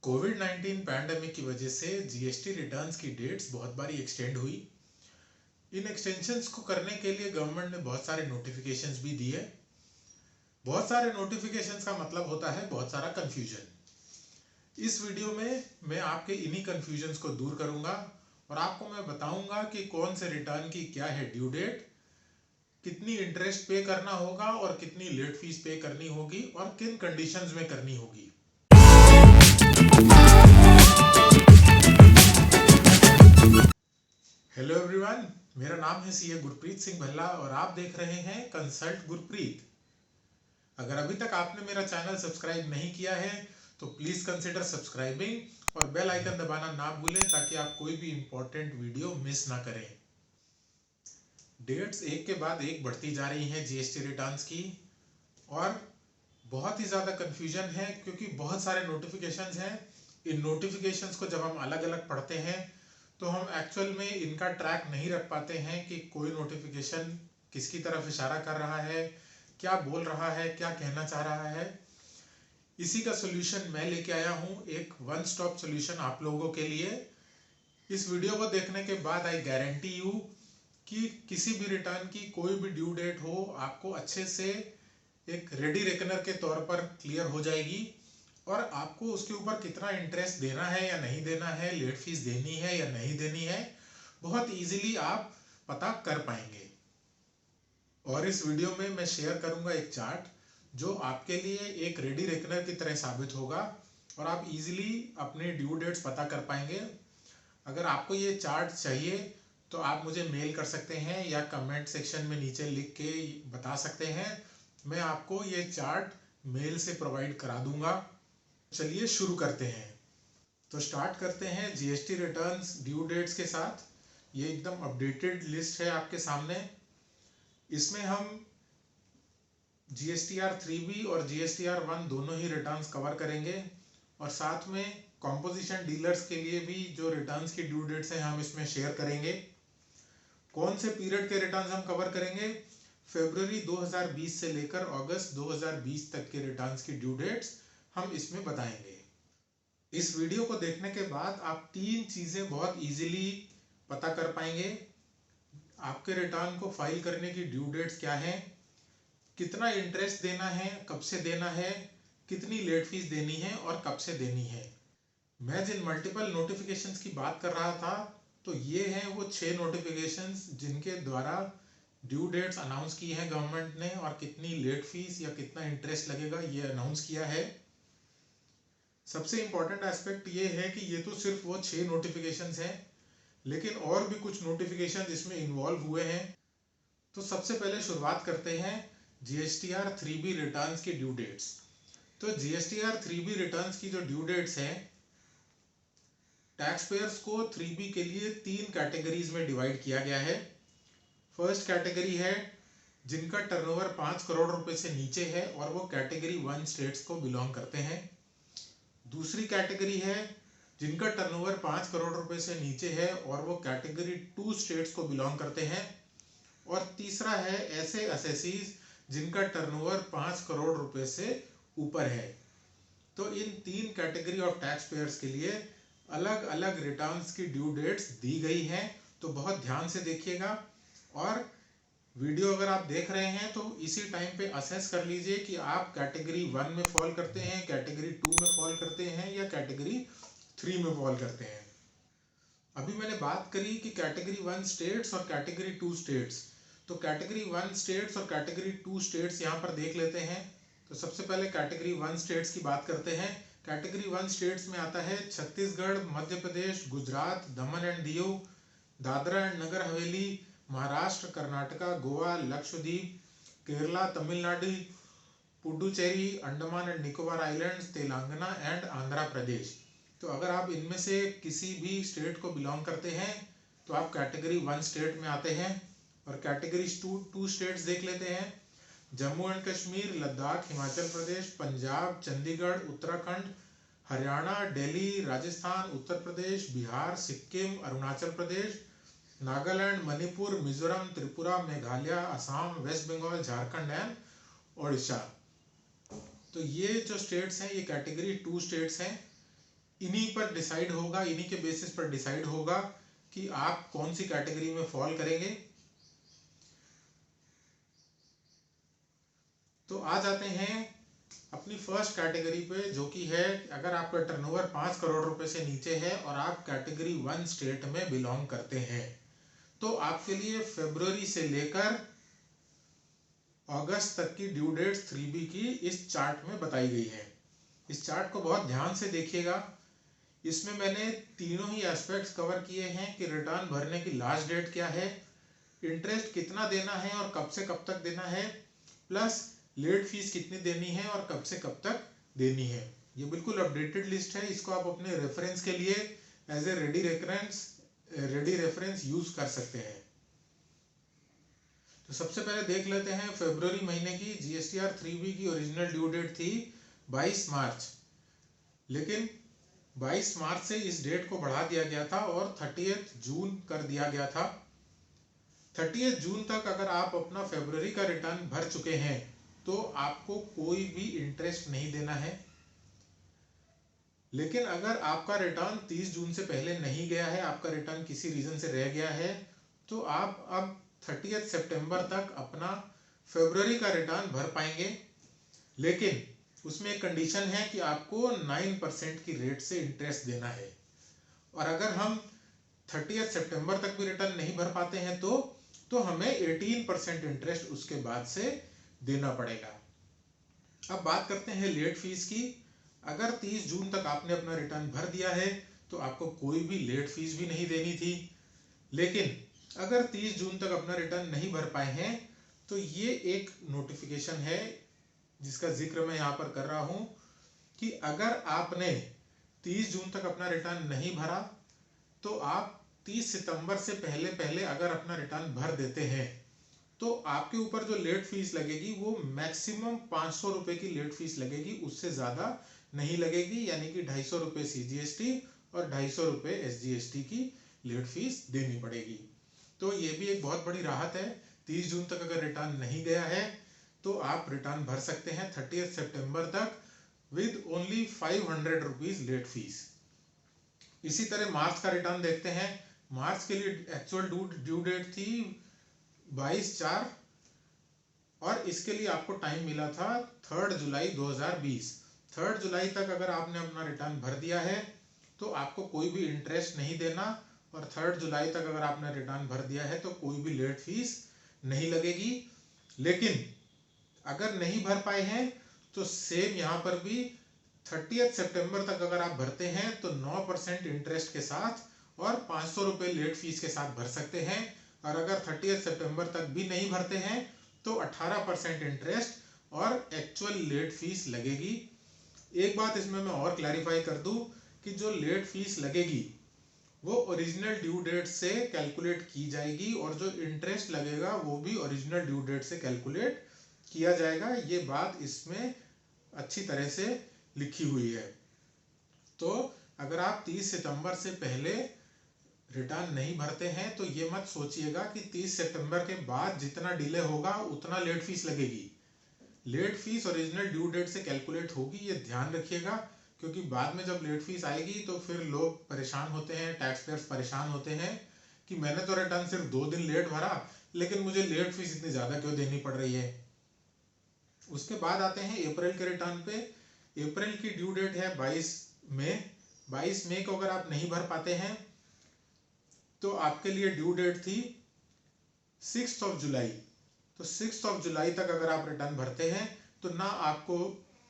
कोविड-19 pandemic की वजह से जीएसटी रिटर्न्स की डेट्स बहुत बारी एक्सटेंड हुई। इन एक्सटेंशंस को करने के लिए गवर्नमेंट ने बहुत सारे नोटिफिकेशंस भी दिए। बहुत सारे नोटिफिकेशंस का मतलब होता है बहुत सारा कंफ्यूजन। इस वीडियो में मैं आपके इन्हीं कंफ्यूजन्स को दूर करूंगा और आपको मैं बताऊंगा कि कौन से रिटर्न की क्या है ड्यू डेट, कितनी इंटरेस्ट पे करना होगा और कितनी लेट फीस पे करनी होगी और किन कंडीशंस में करनी होगी। हेलो एवरीवन, मेरा नाम है सीए गुरप्रीत सिंह भल्ला और आप देख रहे हैं कंसल्ट गुरप्रीत। अगर अभी तक आपने मेरा चैनल सब्सक्राइब नहीं किया है तो प्लीज कंसिडर सब्सक्राइबिंग और बेल आइकन दबाना ना भूलें ताकि आप कोई भी इंपॉर्टेंट वीडियो मिस ना करें। डेट्स एक के बाद एक बढ़ती जा रही हैं जीएसटी रिटर्न्स की और बहुत ही ज़्यादा कन्फ्यूजन है क्योंकि बहुत सारे नोटिफिकेशंस हैं। इन नोटिफिकेशंस को जब हम अलग अलग पढ़ते हैं तो हम एक्चुअल में इनका ट्रैक नहीं रख पाते हैं कि कोई नोटिफिकेशन किसकी तरफ इशारा कर रहा है, क्या बोल रहा है, क्या कहना चाह रहा है। इसी का सोल्यूशन मैं लेके आया हूँ, एक वन स्टॉप सोल्यूशन आप लोगों के लिए। इस वीडियो को देखने के बाद आई गारंटी यू कि किसी भी रिटर्न की कोई भी ड्यू डेट हो आपको अच्छे से एक रेडी रेकनर के तौर पर क्लियर हो जाएगी और आपको उसके ऊपर कितना इंटरेस्ट देना है या नहीं देना है, लेट फीस देनी है या नहीं देनी है, बहुत इजीली आप पता कर पाएंगे। और इस वीडियो में मैं शेयर करूंगा एक चार्ट जो आपके लिए एक रेडी रेकनर की तरह साबित होगा और आप इजीली अपने ड्यू डेट्स पता कर पाएंगे। अगर आपको ये चार्ट चाहिए तो आप मुझे मेल कर सकते हैं या कमेंट सेक्शन में नीचे लिख के बता सकते हैं। मैं आपको ये चार्ट मेल से प्रोवाइड करा दूंगा। चलिए शुरू करते हैं। तो स्टार्ट करते हैं जीएसटी रिटर्न्स ड्यू डेट्स के साथ। ये एकदम अपडेटेड लिस्ट है आपके सामने। इसमें हम जीएसटीआर 3B और जीएसटीआर 1 दोनों ही रिटर्न्स कवर करेंगे और साथ में कॉम्पोजिशन डीलर्स के लिए भी जो रिटर्न्स की ड्यू डेट्स हैं हम इसमें शेयर करेंगे। कौन से पीरियड के रिटर्न्स हम कवर करेंगे? फरवरी 2020 से लेकर अगस्त 2020 तक के रिटर्न्स की ड्यू डेट्स हम इसमें बताएंगे। इस वीडियो को देखने के बाद आप तीन चीजें बहुत इजीली पता कर पाएंगे। आपके रिटर्न को फाइल करने की ड्यू डेट्स क्या है, कितना इंटरेस्ट देना है, कब से देना है, कितनी लेट फीस देनी है और कब से देनी है। मैं जिन मल्टीपल नोटिफिकेशंस की बात कर रहा था तो ये हैं वो 6 नोटिफिकेशंस जिनके द्वारा ड्यू डेट्स अनाउंस की है गवर्नमेंट ने और कितनी लेट फीस या कितना इंटरेस्ट लगेगा ये अनाउंस किया है। सबसे इंपॉर्टेंट एस्पेक्ट ये है कि ये तो सिर्फ वो 6 नोटिफिकेशंस हैं, लेकिन और भी कुछ नोटिफिकेशन इसमें इन्वॉल्व हुए हैं। तो सबसे पहले शुरुआत करते हैं जीएसटीआर 3B रिटर्न्स की ड्यू डेट्स। तो जीएसटीआर 3B रिटर्न्स की जो ड्यू डेट्स हैं, टैक्स पेयर्स को 3B के लिए 3 कैटेगरीज में डिवाइड किया गया है। फर्स्ट कैटेगरी है जिनका टर्नओवर 5 करोड़ रुपए से नीचे है और वो कैटेगरी 1 स्टेट्स को बिलोंग करते हैं। दूसरी कैटेगरी है जिनका टर्नओवर 5 करोड़ रुपए से नीचे है और वो कैटेगरी 2 स्टेट्स को बिलोंग करते हैं। और तीसरा है ऐसे असेसीज जिनका टर्नओवर 5 करोड़ रुपए से ऊपर है। तो इन 3 कैटेगरी ऑफ टैक्स पेयर्स के लिए अलग अलग रिटर्न्स की ड्यू डेट्स दी गई हैं। तो बहुत ध्यान से देखिएगा और वीडियो अगर आप देख रहे हैं तो इसी टाइम पे असेस कर लीजिए कि आप कैटेगरी 1 में फॉल करते हैं, कैटेगरी 2 में फॉल करते हैं या कैटेगरी 3 में फॉल करते हैं। अभी मैंने बात करी कि कैटेगरी 1 स्टेट्स और कैटेगरी 2 स्टेट्स। तो कैटेगरी 1 स्टेट्स और कैटेगरी 2 स्टेट्स यहाँ पर देख लेते हैं। तो सबसे पहले कैटेगरी 1 स्टेट्स की बात करते हैं। कैटेगरी 1 स्टेट्स में आता है छत्तीसगढ़, मध्य Pradesh, Gujarat, Daman and Diu, Dadra and Nagar Haveli, Maharashtra, Karnataka, Goa, Lakshadweep, Kerala, Tamil Nadu, Puducherry, Andaman and Nicobar Islands, Telangana and Andhra Pradesh. तो अगर आप इनमें से किसी भी स्टेट को बिलोंग करते हैं तो आप कैटेगरी 1 स्टेट में आते हैं। और कैटेगरी 2 स्टेट्स देख लेते हैं। Jammu and Kashmir, Ladakh, Himachal Pradesh, Punjab, Chandigarh, Uttarakhand, Haryana, Delhi, Rajasthan, Uttar Pradesh, Bihar, Sikkim, Arunachal Pradesh, Nagaland, Manipur, Mizoram, Tripura, Meghalaya, Assam, west Bengal, Jharkhand and Odisha. तो ये जो स्टेट्स हैं ये कैटेगरी 2 स्टेट्स हैं। इन्हीं पर डिसाइड होगा, इन्हीं के बेसिस पर डिसाइड होगा कि आप कौन सी कैटेगरी में फॉल करेंगे। तो आ जाते हैं अपनी फर्स्ट कैटेगरी पे, जो कि है अगर आपका टर्नओवर 5 करोड़ रुपए से नीचे है और आप कैटेगरी 1 स्टेट में बिलोंग करते हैं, तो आपके लिए फरवरी से लेकर अगस्त तक की ड्यू डेट्स 3B की इस चार्ट में बताई गई है। इस चार्ट को बहुत ध्यान से देखिएगा। इसमें मैंने तीनों ही एस्पेक्ट्स कवर किए हैं कि रिटर्न भरने की लास्ट डेट क्या है, इंटरेस्ट कितना देना है और कब से कब तक देना है, प्लस लेट फीस कितनी देनी है और कब से कब तक देनी है। ये बिल्कुल अपडेटेड लिस्ट है, इसको आप अपने रेफरेंस के लिए as a ready reference use कर सकते हैं। तो सबसे पहले देख लेते हैं फरवरी महीने की GSTR 3B की ओरिजिनल ड्यू डेट थी 22 मार्च, लेकिन 22 मार्च से इस डेट को बढ़ा दिया गया था और 30 जून कर दिया गया था। 30 जून तक अगर आप अपना फरवरी का रिटर्न भर चुके हैं तो आपको कोई भी इंटरेस्ट नहीं देना है। लेकिन अगर आपका रिटर्न 30 जून से पहले नहीं गया है, आपका रिटर्न किसी रीजन से रह गया है, तो आप अब 30 सितंबर तक अपना फरवरी का रिटर्न भर पाएंगे। लेकिन उसमें एक कंडीशन है कि आपको 9% की रेट से इंटरेस्ट देना है, और अगर हम 30 सितंबर तक भी रिटर्न नहीं भर पाते हैं तो हमें 18% इंटरेस्ट उसके बाद से देना पड़ेगा। अब बात करते हैं लेट फीस की। अगर 30 जून तक आपने अपना रिटर्न भर दिया है तो आपको कोई भी लेट फीस भी नहीं देनी थी। लेकिन अगर 30 जून तक अपना रिटर्न नहीं भर पाए हैं तो ये एक नोटिफिकेशन है जिसका जिक्र मैं यहाँ पर कर रहा हूँ कि अगर आपने 30 जून तक अपना रिटर्न नहीं भरा तो आप 30 सितंबर से पहले पहले अगर अपना रिटर्न भर देते हैं तो आपके ऊपर जो लेट फीस लगेगी वो मैक्सिमम 500 रुपए की लेट फीस लगेगी, उससे ज्यादा नहीं लगेगी। यानी कि 250 रुपए CGST और 250 रुपए SGST की लेट फीस देनी पड़ेगी। तो ये भी एक बहुत बड़ी राहत है। 30 जून तक अगर रिटर्न नहीं गया है तो आप रिटर्न भर सकते हैं 30 सितंबर तक with only 500 rupees late fees. इसी तरह मार्च का रिटर्न देखते हैं। मार्च के लिए एक्चुअल ड्यू डेट थी 22/4 और इसके लिए आपको टाइम मिला था 3 जुलाई 2020। 3 जुलाई तक अगर आपने अपना रिटर्न भर दिया है तो आपको कोई भी इंटरेस्ट नहीं देना, और 3 जुलाई तक अगर आपने रिटर्न भर दिया है तो कोई भी लेट फीस नहीं लगेगी। लेकिन अगर नहीं भर पाए हैं तो सेम यहाँ पर भी 30 सितंबर तक अगर आप भरते हैं तो 9% इंटरेस्ट के साथ और 500 रुपए लेट फीस के साथ भर सकते हैं। और अगर 30 सितंबर तक भी नहीं भरते हैं तो 18% इंटरेस्ट और एक्चुअल लेट फीस लगेगी। एक बात इसमें मैं और क्लैरिफाई कर दूं कि जो लेट फीस लगेगी वो ओरिजिनल ड्यू डेट से कैलकुलेट की जाएगी और जो इंटरेस्ट लगेगा वो भी ओरिजिनल ड्यू डेट से कैलकुलेट किया जाएगा। ये बात इसमें अच्छी तरह से लिखी हुई है। तो अगर आप 30 सितंबर से पहले रिटर्न नहीं भरते हैं तो ये मत सोचिएगा कि 30 सितंबर के बाद जितना डिले होगा उतना लेट फीस लगेगी। Late fees original due date से कैलकुलेट होगी, ये ध्यान रखिएगा, क्योंकि बाद में जब लेट फीस आएगी तो फिर लोग परेशान होते हैं, टैक्स पेयर्स परेशान होते हैं कि मैंने तो रिटर्न सिर्फ 2 दिन लेट भरा लेकिन मुझे लेट फीस इतनी ज़्यादा क्यों देनी पड़ रही है। उसके बाद आते हैं अप्रैल के रिटर्न पे। अप्रैल की ड्यू डेट है 22 मई। 22 मई को अगर आप नहीं भर पाते हैं तो आपके लिए ड्यू डेट थी 6 जुलाई। तो 6 जुलाई तक अगर आप रिटर्न भरते हैं तो ना आपको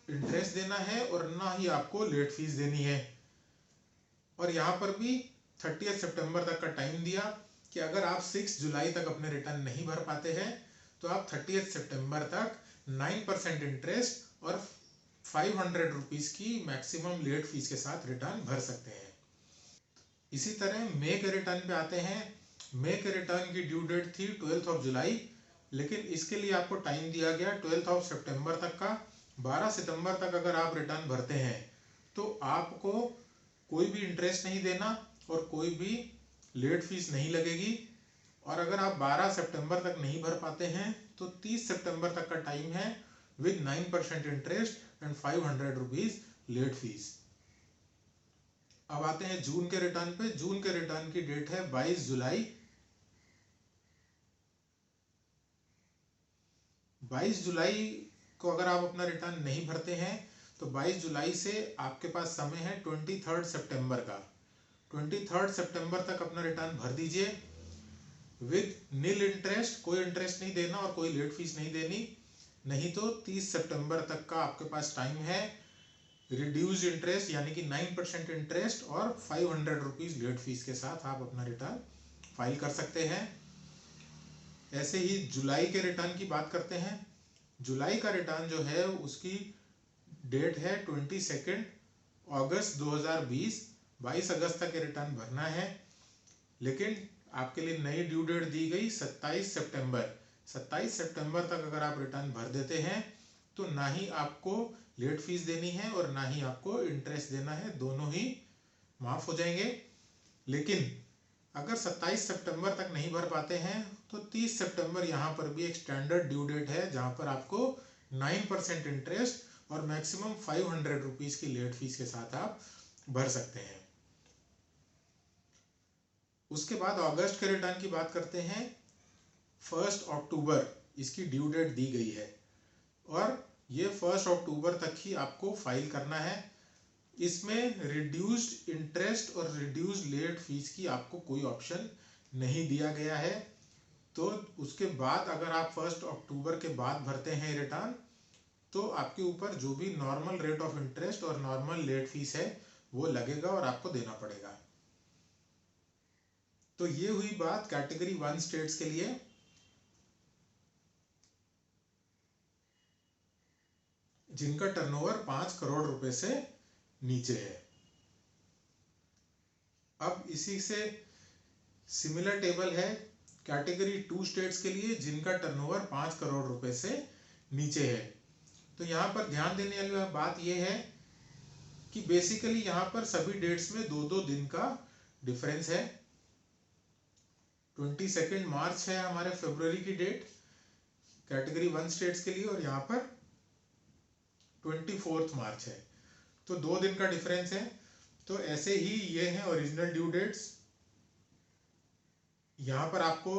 इंटरेस्ट देना है और ना ही आपको लेट फीस देनी है। और यहाँ पर भी 30 सितंबर तक का टाइम दिया कि अगर आप 6 जुलाई तक अपने रिटर्न नहीं भर पाते हैं तो आप 30 सितंबर तक 9% इंटरेस्ट और 500 रुपीज की मैक्सिमम लेट फीस के साथ रिटर्न भर सकते हैं। इसी तरह मई के रिटर्न पे आते हैं। मई के रिटर्न की ड्यू डेट थी 12 जुलाई, लेकिन इसके लिए आपको टाइम दिया गया 12 सितंबर तक का। 12 सितंबर तक अगर आप रिटर्न भरते हैं तो आपको कोई भी इंटरेस्ट नहीं देना और कोई भी लेट फीस नहीं लगेगी। और अगर आप 12 सितंबर तक नहीं भर पाते हैं तो 30 सितंबर तक का टाइम है with 9% interest and 500 rupees late fees. अब आते हैं जून के रिटर्न पे। जून के रिटर्न की डेट है 22 जुलाई। 22 जुलाई को अगर आप अपना रिटर्न नहीं भरते हैं तो 22 जुलाई से आपके पास समय है 23 सितंबर का। 23 सितंबर तक अपना रिटर्न भर दीजिए विद नील इंटरेस्ट। कोई इंटरेस्ट नहीं देना और कोई लेट फीस नहीं देनी, नहीं तो 30 सितंबर तक का आपके पास टाइम है। रिड्यूस इंटरेस्ट यानी कि 9% इंटरेस्ट और 500 रुपीज लेट फीस के साथ आप अपना रिटर्न फाइल कर सकते हैं। ऐसे ही जुलाई के रिटर्न की बात करते हैं। जुलाई का रिटर्न जो है उसकी डेट है 22 अगस्त 2020। 22 अगस्त तक ये रिटर्न भरना है, लेकिन आपके लिए नई ड्यू डेट दी गई 27 सितंबर। 27 सितंबर तक अगर आप रिटर्न भर देते हैं तो ना ही आपको लेट फीस देनी है और ना ही आपको इंटरेस्ट देना है, दोनों ही माफ हो जाएंगे। लेकिन अगर 27 सितंबर तक नहीं भर पाते हैं तो 30 सितंबर यहाँ पर भी एक स्टैंडर्ड ड्यू डेट है जहाँ पर आपको 9% इंटरेस्ट और मैक्सिमम 500 रुपीज की लेट फीस के साथ आप भर सकते हैं। उसके बाद अगस्त के रिटर्न की बात करते हैं। 1 अक्टूबर इसकी ड्यू डेट दी गई है और ये 1 अक्टूबर तक ही आपको फाइल करना है। इसमें रिड्यूस्ड इंटरेस्ट और रिड्यूस्ड लेट फीस की आपको कोई ऑप्शन नहीं दिया गया है। तो उसके बाद अगर आप 1 अक्टूबर के बाद भरते हैं रिटर्न तो आपके ऊपर जो भी नॉर्मल रेट ऑफ इंटरेस्ट और नॉर्मल लेट फीस है वो लगेगा और आपको देना पड़ेगा। तो ये हुई बात कैटेगरी 1 स्टेट्स के लिए। जिनका टर्नओवर 5 करोड़ रुपए से नीचे है। अब इसी से सिमिलर टेबल है कैटेगरी 2 स्टेट्स के लिए जिनका टर्नओवर 5 करोड़ रुपए से नीचे है। तो यहाँ पर ध्यान देने वाली बात यह है कि बेसिकली यहाँ पर सभी डेट्स में 2-2 दिन का डिफरेंस है। 22 मार्च है हमारे फरवरी की डेट कैटेगरी 1 स्टेट्स के लिए और यहाँ पर 24 मार्च है, तो 2 दिन का डिफरेंस है। तो ऐसे ही ये हैं ओरिजिनल ड्यू डेट्स। यहाँ पर आपको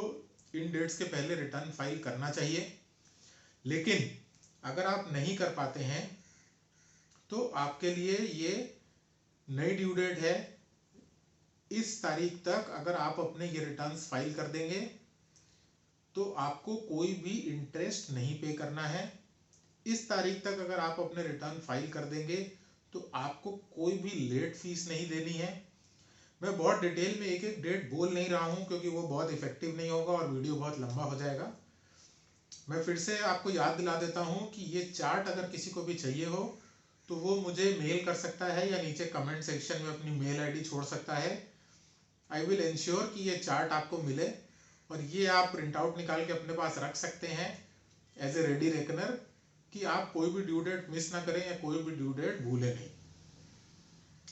इन डेट्स के पहले रिटर्न फाइल करना चाहिए, लेकिन अगर आप नहीं कर पाते हैं तो आपके लिए ये नई ड्यू डेट है। इस तारीख तक अगर आप अपने ये रिटर्न्स फाइल कर देंगे तो आपको कोई भी इंटरेस्ट नहीं पे करना है। इस तारीख तक अगर आप अपने रिटर्न फाइल कर देंगे तो आपको कोई भी लेट फीस नहीं देनी है। मैं बहुत डिटेल में एक एक डेट बोल नहीं रहा हूं क्योंकि वो बहुत इफेक्टिव नहीं होगा और वीडियो बहुत लंबा हो जाएगा। मैं फिर से आपको याद दिला देता हूं कि ये चार्ट अगर किसी को भी चाहिए हो तो वो मुझे मेल कर सकता है या नीचे कमेंट सेक्शन में अपनी मेल आईडी छोड़ सकता है। आई विल इंश्योर कि ये चार्ट आपको मिले और ये आप प्रिंट आउट निकाल के अपने पास रख सकते हैं एज ए रेडी रेकनर कि आप कोई भी ड्यू डेट मिस ना करें या कोई भी ड्यू डेट भूलें नहीं।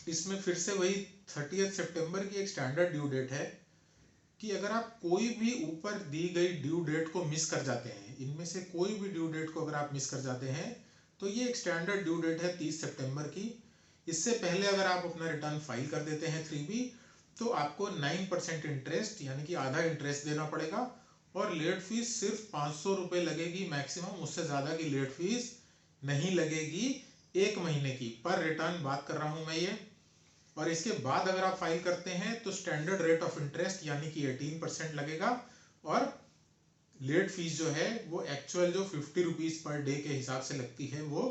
इसमें फिर से वही 30 सितंबर की एक स्टैंडर्ड ड्यू डेट है कि अगर आप कोई भी ऊपर दी गई ड्यू डेट को मिस कर जाते हैं, इनमें से कोई भी ड्यू डेट को अगर आप मिस कर जाते हैं तो ये एक स्टैंडर्ड ड्यू डेट है 30 सितंबर की। इससे पहले अगर आप अपना रिटर्न फाइल कर देते हैं 3B तो आपको 9% इंटरेस्ट यानी कि आधा इंटरेस्ट देना पड़ेगा और लेट फीस सिर्फ 500 रुपये लगेगी मैक्सिमम, उससे ज़्यादा की लेट फीस नहीं लगेगी। 1 महीने की पर रिटर्न बात कर रहा हूँ मैं ये। और इसके बाद अगर आप फाइल करते हैं तो स्टैंडर्ड रेट ऑफ इंटरेस्ट यानी कि 18% लगेगा और लेट फीस जो है वो एक्चुअल जो 50 रुपीज पर डे के हिसाब से लगती है वो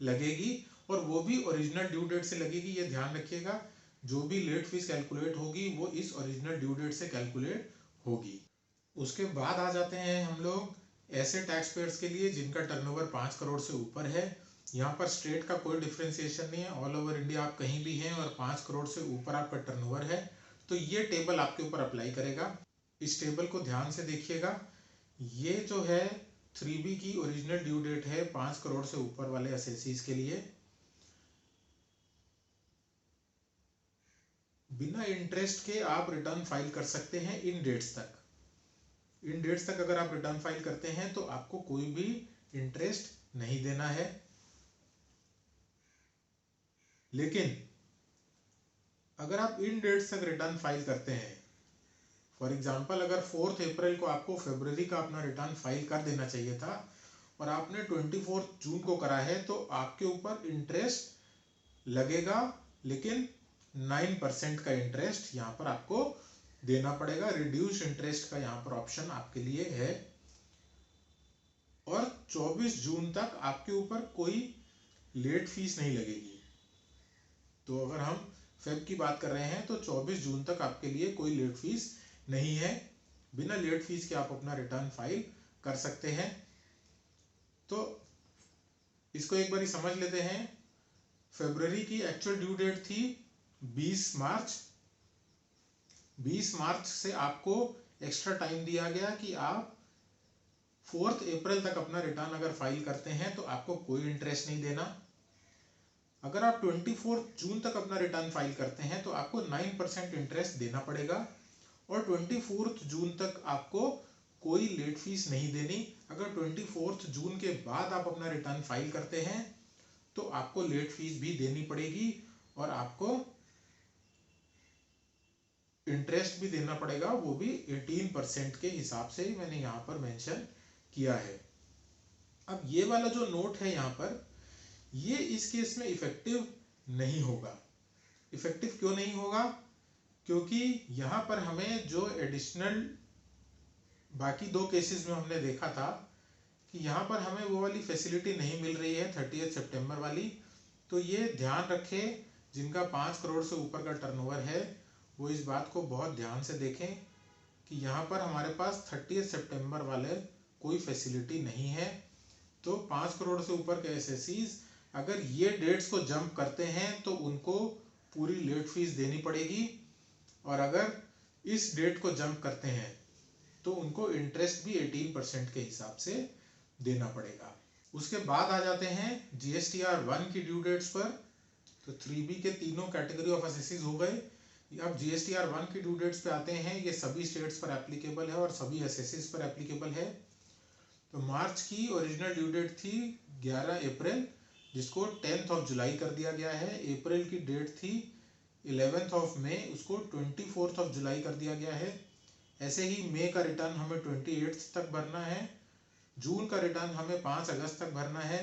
लगेगी और वो भी ओरिजिनल ड्यू डेट से लगेगी। ये ध्यान रखिएगा, जो भी लेट फीस कैलकुलेट होगी वो इस ओरिजिनल ड्यू डेट से कैलकुलेट होगी। उसके बाद आ जाते हैं हम लोग ऐसे टैक्स पेयर्स के लिए जिनका टर्नओवर 5 करोड़ से ऊपर है। यहाँ पर स्टेट का कोई डिफ्रेंसिएशन नहीं है, ऑल ओवर इंडिया आप कहीं भी हैं और 5 करोड़ से ऊपर आपका टर्नओवर है तो ये टेबल आपके ऊपर अप्लाई करेगा। इस टेबल को ध्यान से देखिएगा। ये जो है 3B की ओरिजिनल ड्यू डेट है 5 करोड़ से ऊपर वाले एसएससीज के लिए। बिना इंटरेस्ट के आप रिटर्न फाइल कर सकते हैं इन डेट्स तक। इन डेट्स तक अगर आप रिटर्न फाइल करते हैं तो आपको कोई भी इंटरेस्ट नहीं देना है। लेकिन अगर आप इन डेट्स तक रिटर्न फाइल करते हैं, फॉर एग्जांपल अगर 4 अप्रैल को आपको फरवरी का अपना रिटर्न फाइल कर देना चाहिए था और आपने 24 जून को करा है, तो आपके ऊपर इंटरेस्ट लगेगा, लेकिन 9% का इंटरेस्ट यहाँ पर आपको देना पड़ेगा। रिड्यूस इंटरेस्ट का यहाँ पर ऑप्शन आपके लिए है। और 24 जून तक आपके ऊपर कोई लेट फीस नहीं लगेगी। तो अगर हम फेब की बात कर रहे हैं तो 24 जून तक आपके लिए कोई लेट फीस नहीं है। बिना लेट फीस के आप अपना रिटर्न फाइल कर सकते हैं। तो इसको एक बार समझ लेते हैं। फरवरी की एक्चुअल ड्यू डेट थी 20 मार्च। 20 मार्च से आपको एक्स्ट्रा टाइम दिया गया कि आप 4 अप्रैल तक अपना रिटर्न अगर फाइल करते हैं तो आपको कोई इंटरेस्ट नहीं देना। अगर आप 24 जून तक अपना रिटर्न फाइल करते हैं तो आपको 9% इंटरेस्ट देना पड़ेगा और 24 जून तक आपको कोई लेट फीस नहीं देनी। अगर 24 जून के बाद आप अपना रिटर्न फाइल करते हैं तो आपको लेट फीस भी देनी पड़ेगी और आपको इंटरेस्ट भी देना पड़ेगा, वो भी 18% के हिसाब से मैंने यहाँ पर मेंशन किया है। अब ये वाला जो नोट है यहाँ पर, ये इस केस में इफेक्टिव नहीं होगा। इफेक्टिव क्यों नहीं होगा? क्योंकि यहाँ पर हमें जो एडिशनल बाकी दो केसेस में हमने देखा था कि यहाँ पर हमें वो वाली फैसिलिटी नहीं मिल रही है 30 सितंबर वाली। तो ये ध्यान रखें, जिनका 5 करोड़ से ऊपर का टर्नओवर है वो इस बात को बहुत ध्यान से देखें कि यहाँ पर हमारे पास 30 सितंबर वाले कोई फैसिलिटी नहीं है। तो 5 करोड़ से ऊपर के एसएससीज अगर ये डेट्स को जंप करते हैं तो उनको पूरी लेट फीस देनी पड़ेगी, और अगर इस डेट को जंप करते हैं तो उनको इंटरेस्ट भी 18% के हिसाब से देना पड़ेगा। उसके बाद आ जाते हैं जीएसटीआर 1 की ड्यू डेट्स पर। तो 3B के तीनों कैटेगरी ऑफ एसएससीज हो गए। अब जीएसटीआर 1 की ड्यू डेट्स पे आते हैं। ये सभी स्टेट्स पर एप्लीकेबल है और सभी एसएससीज पर एप्लीकेबल है। तो मार्च की ओरिजिनल ड्यू डेट थी 11 अप्रैल, जिसको 10 जुलाई कर दिया गया है। अप्रैल की डेट थी 11 मई, उसको 24 जुलाई कर दिया गया है। ऐसे ही मई का रिटर्न हमें 28 तक भरना है। जून का रिटर्न हमें 5 अगस्त तक भरना है।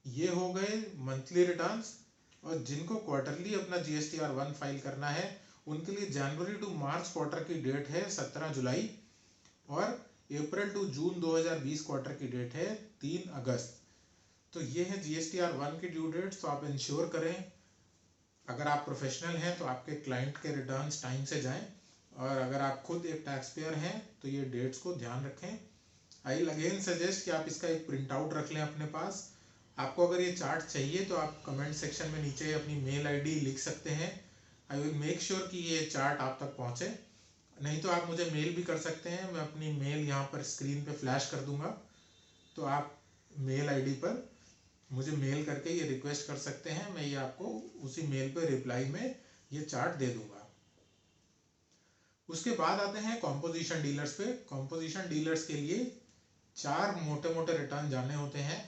ये हो गए मंथली रिटर्न्स। और जिनको क्वार्टरली अपना जीएसटीआर 1 फाइल करना है उनके लिए जनवरी टू मार्च क्वार्टर की डेट है 17 जुलाई और अप्रैल टू जून 2020 क्वार्टर की डेट है 3 अगस्त। तो ये है जीएसटीआर 1 की ड्यू डेट्स। तो आप इंश्योर करें, अगर आप प्रोफेशनल हैं तो आपके क्लाइंट के रिटर्न्स टाइम से जाएं, और अगर आप खुद एक टैक्स पेयर हैं तो ये डेट्स को ध्यान रखें। आई विल अगेन सजेस्ट कि आप इसका एक प्रिंट आउट रख लें अपने पास। आपको अगर ये चार्ट चाहिए तो आप कमेंट सेक्शन में नीचे अपनी मेल आईडी लिख सकते हैं। आई विल मेक श्योर कि ये चार्ट आप तक पहुंचे। नहीं तो आप मुझे मेल भी कर सकते हैं, मैं अपनी मेल यहाँ पर स्क्रीन पे फ्लैश कर दूंगा। तो आप मेल आईडी पर मुझे मेल करके ये रिक्वेस्ट कर सकते हैं, मैं ये आपको उसी मेल पे रिप्लाई में ये चार्ट दे दूंगा। उसके बाद आते हैं कॉम्पोजिशन डीलर्स पे। कॉम्पोजिशन डीलर्स के लिए 4 मोटे मोटे रिटर्न जाने होते हैं।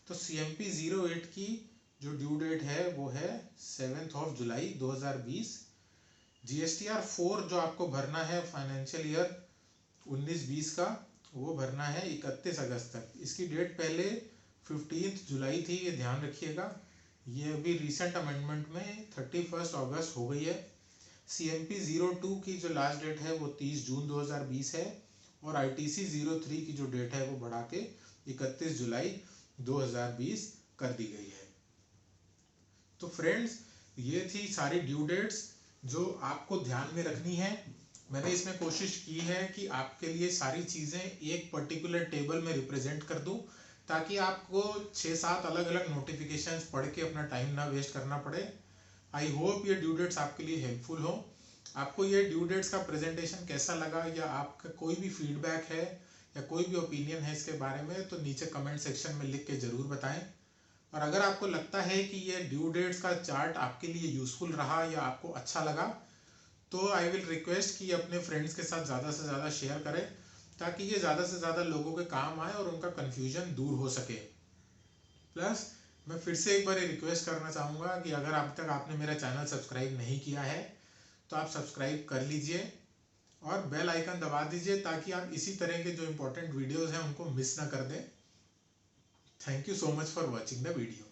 तो CMP 08 की जो ड्यू डेट है वो है 7 जुलाई 2020। GSTR 4 जो आपको भरना है फाइनेंशियल ईयर 19-20 का, वो भरना है 31 अगस्त तक। इसकी डेट पहले 15 जुलाई थी, ये ध्यान रखिएगा। ये अभी रिसेंट अमेंडमेंट में 31 अगस्त हो गई है। CMP 02 की जो लास्ट डेट है वो 30 जून 2020 है और ITC 03 की जो डेट है वो बढ़ा के 31 जुलाई 2020 कर दी गई है। तो फ्रेंड्स, ये थी सारी ड्यू डेट्स जो आपको ध्यान में रखनी है। मैंने इसमें कोशिश की है कि आपके लिए सारी चीज़ें एक पर्टिकुलर टेबल में रिप्रेजेंट कर दूं, ताकि आपको 6-7 अलग अलग नोटिफिकेशंस पढ़ के अपना टाइम ना वेस्ट करना पड़े। आई होप ये ड्यू डेट्स आपके लिए हेल्पफुल हो। आपको ये ड्यू डेट्स का प्रेजेंटेशन कैसा लगा, या आपका कोई भी फीडबैक है या कोई भी ओपिनियन है इसके बारे में, तो नीचे कमेंट सेक्शन में लिख के ज़रूर बताएं। और अगर आपको लगता है कि ये ड्यू डेट्स का चार्ट आपके लिए यूज़फुल रहा या आपको अच्छा लगा, तो आई विल रिक्वेस्ट कि अपने फ्रेंड्स के साथ ज़्यादा से ज़्यादा शेयर करें, ताकि ये ज़्यादा से ज़्यादा लोगों के काम आए और उनका कन्फ्यूजन दूर हो सके। प्लस मैं फिर से एक बार रिक्वेस्ट करना चाहूँगा कि अगर अब तक आपने मेरा चैनल सब्सक्राइब नहीं किया है तो आप सब्सक्राइब कर लीजिए और बेल आइकन दबा दीजिए ताकि आप इसी तरह के जो इम्पोर्टेंट वीडियोज़ हैं उनको मिस ना कर दें। Thank you so much for watching the video.